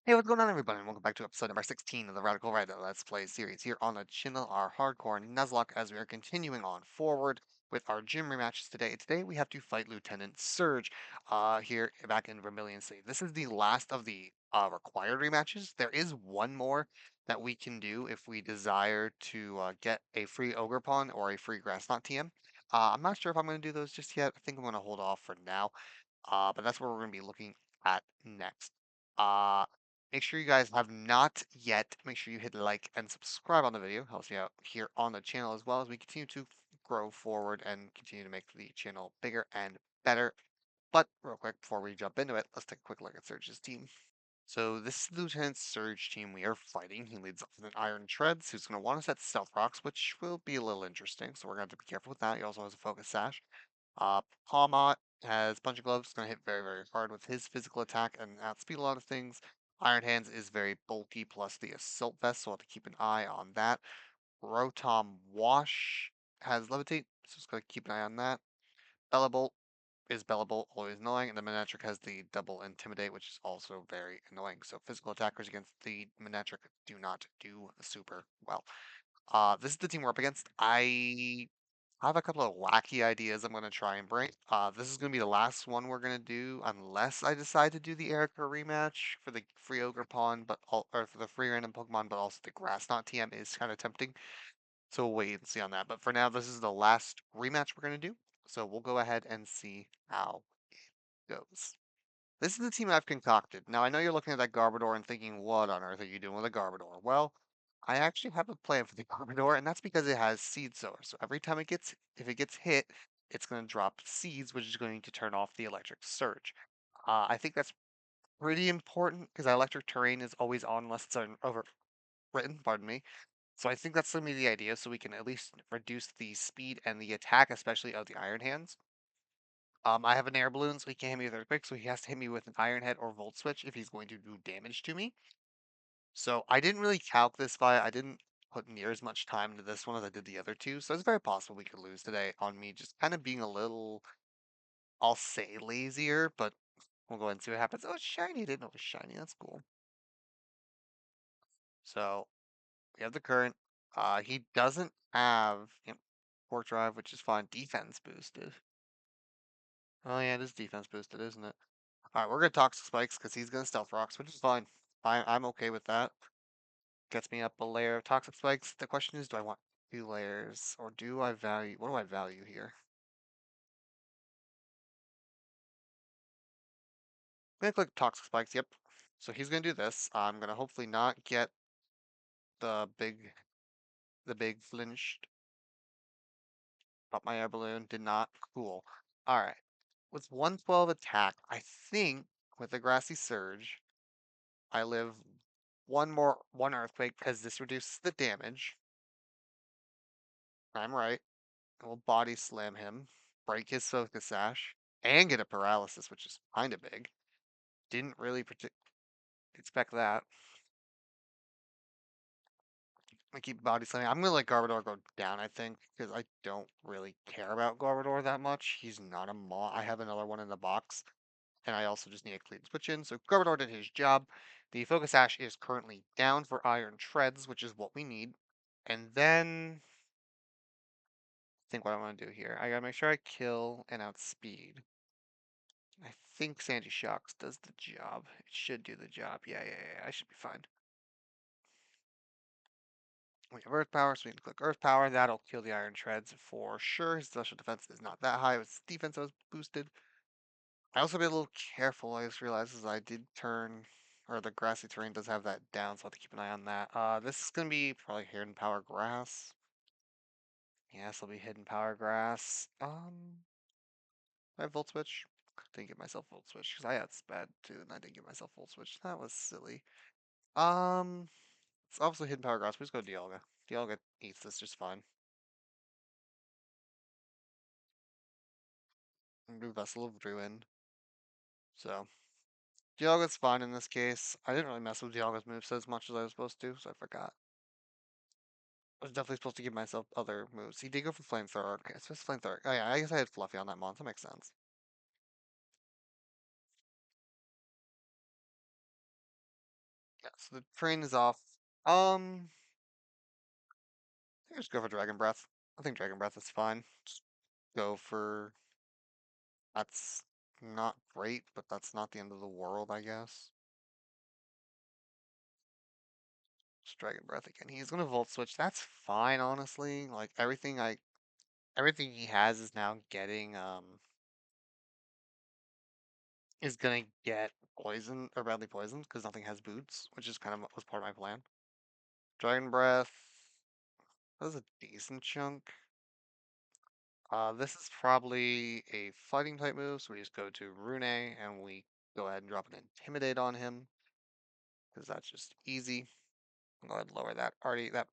Hey, what's going on, everybody? And welcome back to episode number 16 of the Radical Red Let's Play series here on the channel, our hardcore Nuzlocke, as we are continuing on forward with our gym rematches today. Today, we have to fight Lieutenant Surge here back in Vermilion City. This is the last of the required rematches. There is one more that we can do if we desire to get a free Ogre Pawn or a free Grass Knot TM. I'm not sure if I'm going to do those just yet. I think I'm going to hold off for now. But that's what we're going to be looking at next. Uh, Make sure you guys have not yet. Make sure you hit like and subscribe on the video. Helps me out here on the channel as well as we continue to grow forward and continue to make the channel bigger and better. But real quick, before we jump into it, let's take a quick look at Surge's team. So this is the Lieutenant Surge team we are fighting. He leads off with an Iron Treads, who's going to want us at Stealth Rocks, which will be a little interesting. So we're going to have to be careful with that. He also has a Focus Sash. Palmot has Punch and Gloves, going to hit very, very hard with his physical attack and outspeed a lot of things. Iron Hands is very bulky, plus the Assault Vest, so we'll have to keep an eye on that. Rotom Wash has Levitate, so just got to keep an eye on that. Bolt is Bolt, always annoying, and the Manectric has the double Intimidate, which is also very annoying. So physical attackers against the Manectric do not do super well. This is the team we're up against. I have a couple of wacky ideas I'm going to try and bring. This is going to be the last one we're going to do, unless I decide to do the Erica rematch for the free Ogre Pawn, or for the free random Pokemon, but also the Grass Knot TM is kind of tempting. So we'll wait and see on that. But for now, this is the last rematch we're going to do. So we'll go ahead and see how it goes. This is the team I've concocted. Now, I know you're looking at that Garbodor and thinking, what on earth are you doing with a Garbodor? Well, I actually have a plan for the Garbodor, and that's because it has Seed Sower. So every time if it gets hit, it's going to drop seeds, which is going to turn off the electric surge. I think that's pretty important because electric terrain is always on unless it's overwritten, pardon me. So I think that's going to be the idea, so we can at least reduce the speed and the attack, especially of the Iron Hands. I have an air balloon, so he can't hit me with Earthquake, so he has to hit me with an Iron Head or Volt Switch if he's going to do damage to me. So I didn't really calc this fight. I didn't put near as much time into this one as I did the other two, so it's very possible we could lose today on me just kind of being a little, I'll say lazier, but we'll go ahead and see what happens. Oh, it's shiny. I didn't know it was shiny. That's cool. So we have the current. He doesn't have Port Drive, which is fine. Defense boosted. Oh yeah, it is defense boosted, isn't it? All right, we're gonna Toxic Spikes because he's gonna Stealth Rocks, which is fine. I'm okay with that. Gets me up a layer of Toxic Spikes. The question is, do I want 2 layers or do I value? What do I value here? I'm gonna click Toxic Spikes. Yep. So he's gonna do this. I'm gonna hopefully not get the big flinched. Pop my air balloon. Did not. Cool. All right. With 112 attack, I think with the Grassy Surge, I live one Earthquake because this reduces the damage. I'm right. I will body slam him, break his focus sash, and get a paralysis, which is kind of big. Didn't really expect that. I keep body slamming. I'm gonna let Garbodor go down, I think, because I don't really care about Garbodor that much. He's not a maw. I have another one in the box, and I also just need a clean switch in. So Garbodor did his job. The focus sash is currently down for Iron Treads, which is what we need. And then I think what I want to do here, I gotta make sure I kill and outspeed. I think Sandy Shocks does the job. It should do the job. Yeah. I should be fine. We have Earth Power, so we can click Earth Power. That'll kill the Iron Treads for sure. His special defense is not that high. His defense was boosted. I also be a little careful. I just realized as I did turn, or the grassy terrain does have that down, so I have to keep an eye on that. This is gonna be probably Hidden Power Grass. Yes, it'll be Hidden Power Grass. I have Volt Switch. Didn't give myself Volt Switch because I had Sped too, and I didn't give myself Volt Switch. That was silly. Um, it's obviously Hidden Power Grass. We just go Dialga. Dialga eats this just fine. And do Vessel of Ruin. So Dialga's fine in this case. I didn't really mess with Dialga's moveset as much as I was supposed to, so I forgot. I was definitely supposed to give myself other moves. He did go for Flamethrower. Okay, it's just Flamethrower. Oh yeah, I guess I had Fluffy on that mon, that makes sense. Yeah, so the train is off. Um, I think just go for Dragon Breath. I think Dragon Breath is fine. Just go for that's not great, but that's not the end of the world, I guess. Just Dragon Breath again. He's gonna Volt Switch. That's fine, honestly. Like everything he has is now getting is gonna get poisoned or badly poisoned because nothing has boots, which is kind of was part of my plan. Dragon Breath. That was a decent chunk. This is probably a fighting type move, so we just go to Rune and we go ahead and drop an Intimidate on him because that's just easy. Go ahead and lower that already that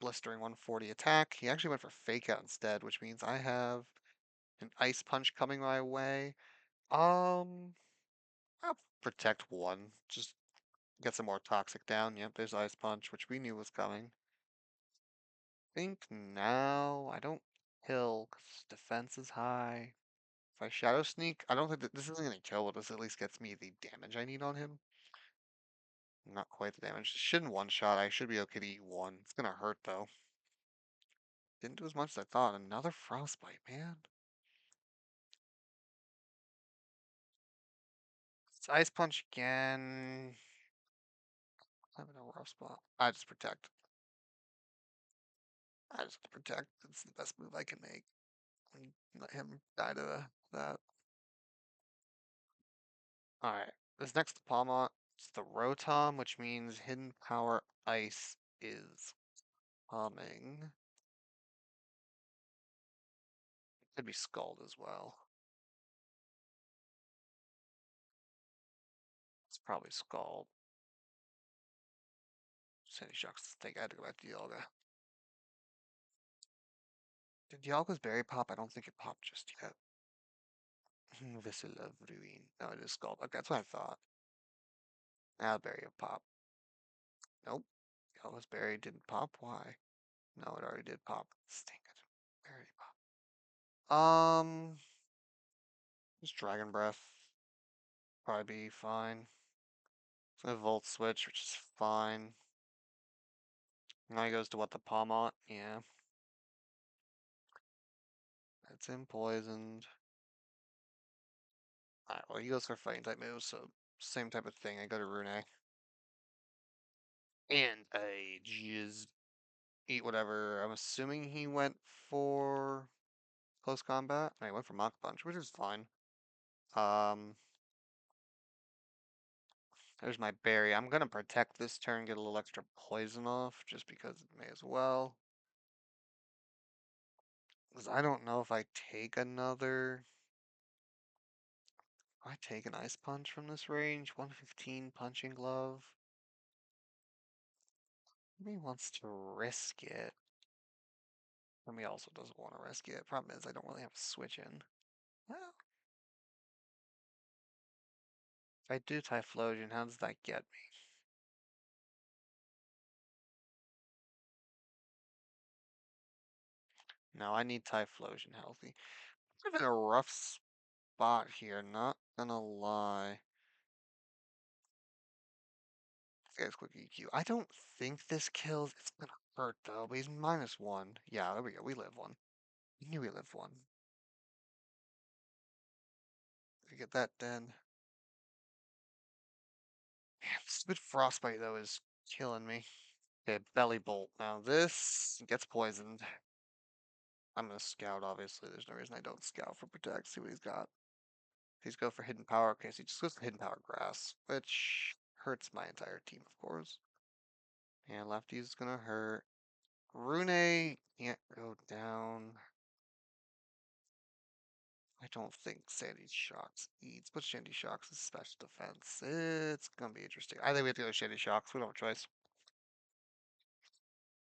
blistering 140 attack. He actually went for Fake Out instead, which means I have an Ice Punch coming my way. Um, I'll protect one. Just get some more toxic down. Yep, there's Ice Punch, which we knew was coming. Think now I don't kill 'cause defense is high. If I Shadow Sneak, I don't think that this isn't gonna kill, but this at least gets me the damage I need on him. Not quite the damage. It shouldn't one shot. I should be okay to eat one. It's gonna hurt though. Didn't do as much as I thought. Another Frostbite, man. It's Ice Punch again. I'm in a rough spot. I just protect. I just protect. It's the best move I can make. And let him die to that. Alright. This next Palmont is the Rotom, which means Hidden Power Ice is coming. Could be Scald as well. It's probably Scald. Sandy Shocks. I think I had to go back to Dialga. Did Dialga's berry pop? I don't think it popped just yet. Vessel of Ruin. No, it is Scald. Okay, that's what I thought. Now berry will pop. Nope. Dialga's berry didn't pop. Why? No, it already did pop. Stink it. Berry pop. Just Dragon Breath. Probably be fine. It's gonna Volt Switch, which is fine. Now he goes to what the Palmont. Yeah. That's him poisoned. Alright, well, he goes for fighting type moves, so same type of thing. I go to Rune. And I just eat whatever. I'm assuming he went for close combat. I went for Mach Punch, which is fine. Um, there's my berry. I'm gonna protect this turn, get a little extra poison off, just because it may as well. Because I don't know if I take another. I take an Ice Punch from this range. 115 Punching Glove. He wants to risk it. Me also doesn't want to risk it. Problem is, I don't really have a switch in. Well, if I do Typhlosion, how does that get me? No, I need Typhlosion healthy. I'm in a rough spot here, not gonna lie. This guy's quick EQ. I don't think this kills. It's gonna hurt though, but he's -1. Yeah, there we go. We live one. We knew we lived one. We get that then. Man, stupid Frostbite though is killing me. Okay, Belly Bolt. Now this gets poisoned. I'm gonna scout, obviously. There's no reason I don't scout for protect, see what he's got. He's go for hidden power. Okay, so he just goes for hidden power grass, which hurts my entire team, of course. And lefty's gonna hurt. Rune can't go down. I don't think Sandy Shocks eats, but Shandy Shocks is special defense. It's gonna be interesting. I think we have to go Shandy Shocks. We don't have a choice.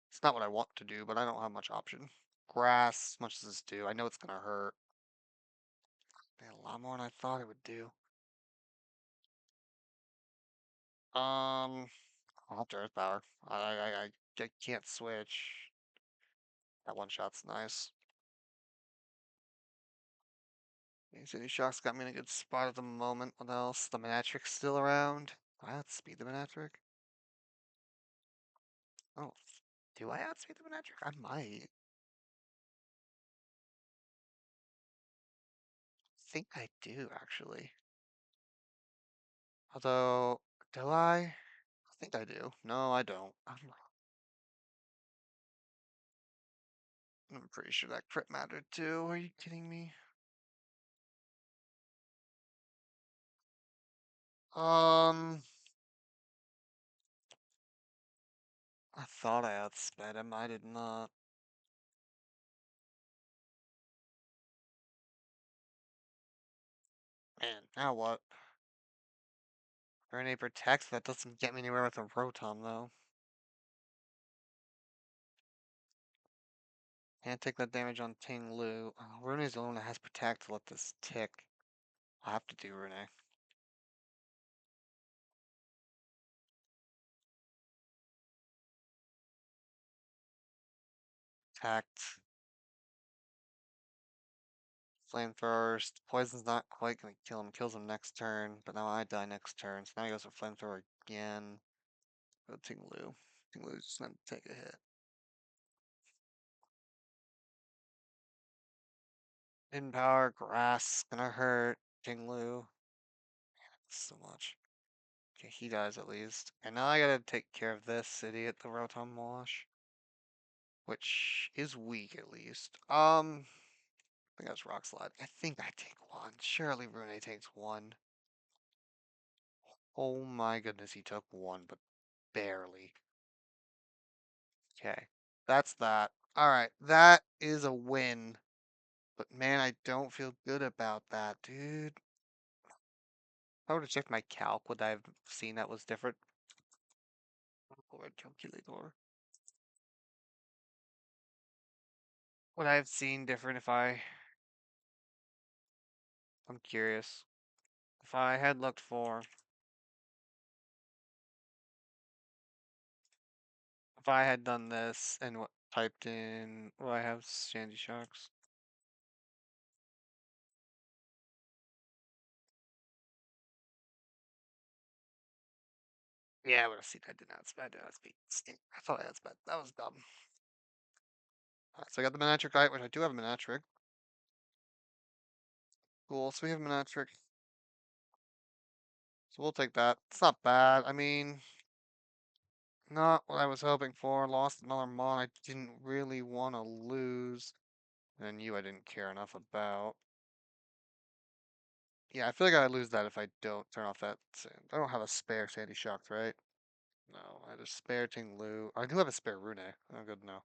It's not what I want to do, but I don't have much option. Grass, as much as this do. I know it's gonna hurt. Man, a lot more than I thought it would do. I'll have to Earth Power. I can't switch. That one shot's nice. City Shock's got me in a good spot at the moment. What else? The Manatrix still around. I outspeed the Manatric. Oh, do I outspeed the Manectric? I might. Think I do, actually. Although, do I? I think I do. No, I don't. I'm pretty sure that crit mattered too. Are you kidding me? Um, I thought I outsped him. I did not. Man, now what? Grenade protects. That doesn't get me anywhere with a Rotom, though. Can't take that damage on Ting Lu. Oh, Rune's the only one that has protect to let this tick. I'll have to do Rune. Tact. Flamethrower. Poison's not quite gonna kill him. Kills him next turn. But now I die next turn. So now he goes for Flamethrower again. Go Ting Lu. Ting Lu's just gonna take a hit. In power, grass. Gonna hurt. Ting Lu. So much. Okay, he dies at least. And now I gotta take care of this idiot, the Rotom Wash. Which is weak at least. I think that's Rock Slide. I think I take one. Surely Rune takes one. Oh my goodness, he took one, but barely. Okay, that's that. Alright, that is a win. But man, I don't feel good about that, dude. If I would have checked my calc, would I have seen that was different? Lord calculator. Would I have seen different if I'm curious. If I had looked for, if I had done this and what typed in, well, I have Sandy Shocks. Yeah, I would have seen I did not spend. I did not speak. I thought I had spent. That was dumb. Alright, so I got the Manectric right, which I do have a Manectric. Cool, so we have Manectric. So we'll take that. It's not bad. I mean, not what I was hoping for. Lost another Mon I didn't really want to lose. And you I didn't care enough about. Yeah, I feel like I lose that if I don't turn off that. I don't have a spare Sandy Shocks, right? No, I had a spare Ting Lu. I do have a spare Rune. Oh, good to know.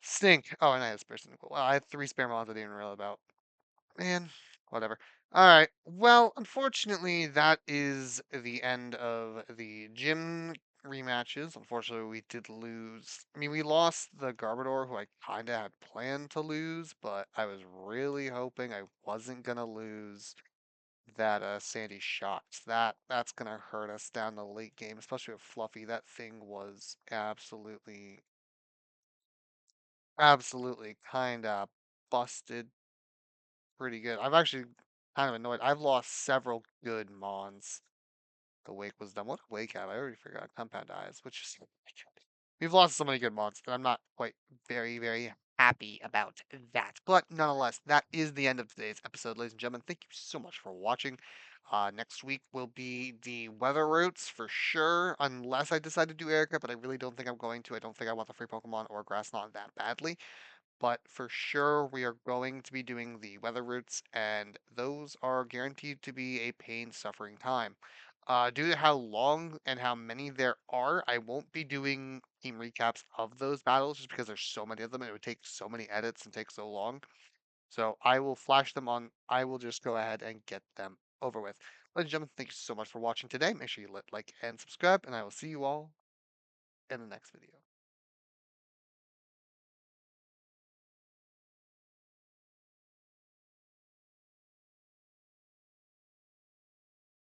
Stink. Oh, and I had a spare Stink. Well, I had 3 spare Mons I didn't even realize about. Man, whatever. All right. Well, unfortunately, that is the end of the gym rematches. Unfortunately, we did lose. I mean, we lost the Garbodor, who I kind of had planned to lose, but I was really hoping I wasn't gonna lose that Sandy Shocks. That's gonna hurt us down the late game, especially with Fluffy. That thing was absolutely kind of busted pretty good. I've actually kind of annoyed. I've lost several good Mons. The Wake was done. What Wake have? I already forgot. Compound Eyes, which is we've lost so many good Mons, and I'm not quite very happy about that. But nonetheless, that is the end of today's episode, ladies and gentlemen. Thank you so much for watching. Next week will be the weather routes for sure, unless I decide to do Erica, but I really don't think I'm going to. I don't think I want the free Pokemon or Grass Knot that badly, but for sure we are going to be doing the weather routes, and those are guaranteed to be a pain suffering time. Due to how long and how many there are, I won't be doing team recaps of those battles just because there's so many of them and it would take so many edits and take so long. So I will flash them on. I will just go ahead and get them over with. Ladies and gentlemen, thank you so much for watching today. Make sure you like and subscribe, and I will see you all in the next video.